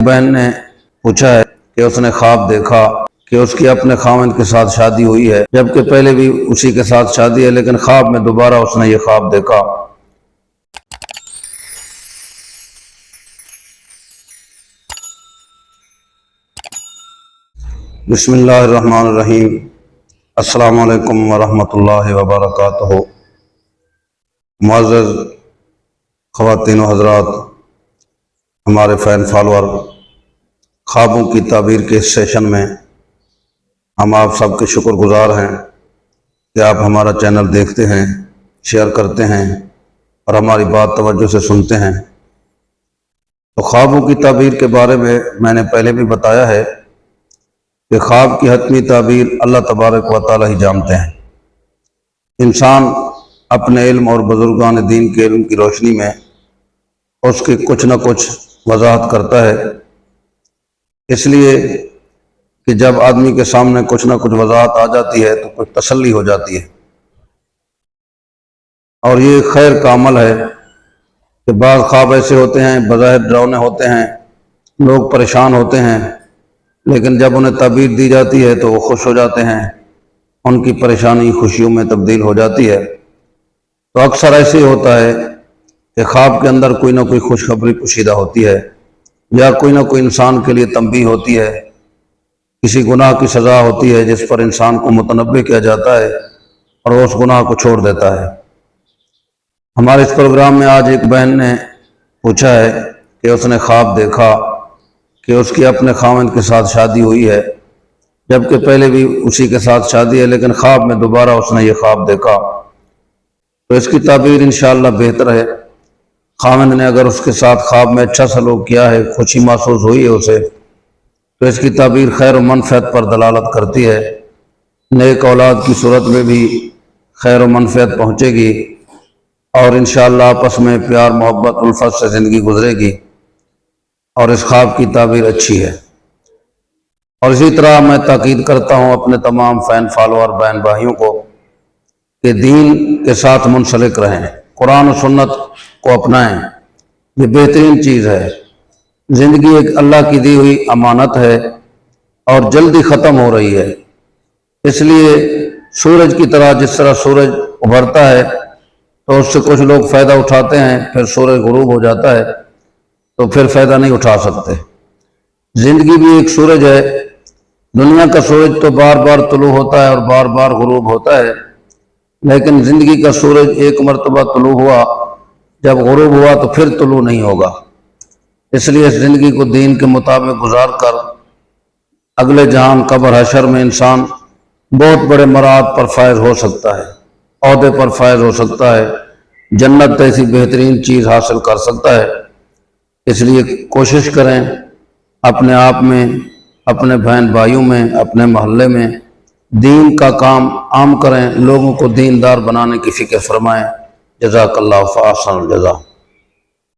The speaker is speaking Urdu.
بہن نے پوچھا ہے کہ اس نے خواب دیکھا کہ اس کی اپنے خاوند کے ساتھ شادی ہوئی ہے، جبکہ پہلے بھی اسی کے ساتھ شادی ہے، لیکن خواب میں دوبارہ اس نے یہ خواب دیکھا۔ بسم اللہ الرحمن الرحیم۔ السلام علیکم ورحمۃ اللہ وبرکاتہ۔ معزز خواتین و حضرات، ہمارے فین فالور، خوابوں کی تعبیر کے اس سیشن میں ہم آپ سب کے شکر گزار ہیں کہ آپ ہمارا چینل دیکھتے ہیں، شیئر کرتے ہیں اور ہماری بات توجہ سے سنتے ہیں۔ تو خوابوں کی تعبیر کے بارے میں نے پہلے بھی بتایا ہے کہ خواب کی حتمی تعبیر اللہ تبارک و تعالی ہی جانتے ہیں۔ انسان اپنے علم اور بزرگان دین کے علم کی روشنی میں اس کی کچھ نہ کچھ وضاحت کرتا ہے، اس لیے کہ جب آدمی کے سامنے کچھ نہ کچھ وضاحت آ جاتی ہے تو کچھ تسلی ہو جاتی ہے، اور یہ خیر کا عمل ہے کہ بعض خواب ایسے ہوتے ہیں بظاہر ڈراؤنے ہوتے ہیں، لوگ پریشان ہوتے ہیں، لیکن جب انہیں تعبیر دی جاتی ہے تو وہ خوش ہو جاتے ہیں، ان کی پریشانی خوشیوں میں تبدیل ہو جاتی ہے۔ تو اکثر ایسے ہی ہوتا ہے کہ خواب کے اندر کوئی نہ کوئی خوشخبری پوشیدہ ہوتی ہے، یا کوئی نہ کوئی انسان کے لیے تنبیہ ہوتی ہے، کسی گناہ کی سزا ہوتی ہے جس پر انسان کو متنبہ کیا جاتا ہے اور وہ اس گناہ کو چھوڑ دیتا ہے۔ ہمارے اس پروگرام میں آج ایک بہن نے پوچھا ہے کہ اس نے خواب دیکھا کہ اس کی اپنے خاوند کے ساتھ شادی ہوئی ہے، جبکہ پہلے بھی اسی کے ساتھ شادی ہے، لیکن خواب میں دوبارہ اس نے یہ خواب دیکھا۔ تو اس کی تعبیر انشاءاللہ بہتر ہے۔ خاوند نے اگر اس کے ساتھ خواب میں اچھا سلوک کیا ہے، خوشی محسوس ہوئی ہے اسے، تو اس کی تعبیر خیر و منفعت پر دلالت کرتی ہے۔ نیک اولاد کی صورت میں بھی خیر و منفعت پہنچے گی، اور انشاءاللہ آپس میں پیار محبت الفت سے زندگی گزرے گی، اور اس خواب کی تعبیر اچھی ہے۔ اور اسی طرح میں تاکید کرتا ہوں اپنے تمام فین فالوور بہن بھائیوں کو کہ دین کے ساتھ منسلک رہیں، قرآن و سنت کو اپنائیں، یہ بہترین چیز ہے۔ زندگی ایک اللہ کی دی ہوئی امانت ہے اور جلدی ختم ہو رہی ہے، اس لیے سورج کی طرح جس طرح سورج ابھرتا ہے تو اس سے کچھ لوگ فائدہ اٹھاتے ہیں، پھر سورج غروب ہو جاتا ہے تو پھر فائدہ نہیں اٹھا سکتے۔ زندگی بھی ایک سورج ہے، دنیا کا سورج تو بار بار طلوع ہوتا ہے اور بار بار غروب ہوتا ہے، لیکن زندگی کا سورج ایک مرتبہ طلوع ہوا، جب غروب ہوا تو پھر طلوع نہیں ہوگا۔ اس لیے اس زندگی کو دین کے مطابق گزار کر اگلے جہان قبر حشر میں انسان بہت بڑے مراد پر فائز ہو سکتا ہے، عہدے پر فائز ہو سکتا ہے، جنت ایسی بہترین چیز حاصل کر سکتا ہے۔ اس لیے کوشش کریں اپنے آپ میں، اپنے بہن بھائیوں میں، اپنے محلے میں دین کا کام عام کریں، لوگوں کو دیندار بنانے کی فکر فرمائیں۔ جزاک اللہ فاحسن الجزا۔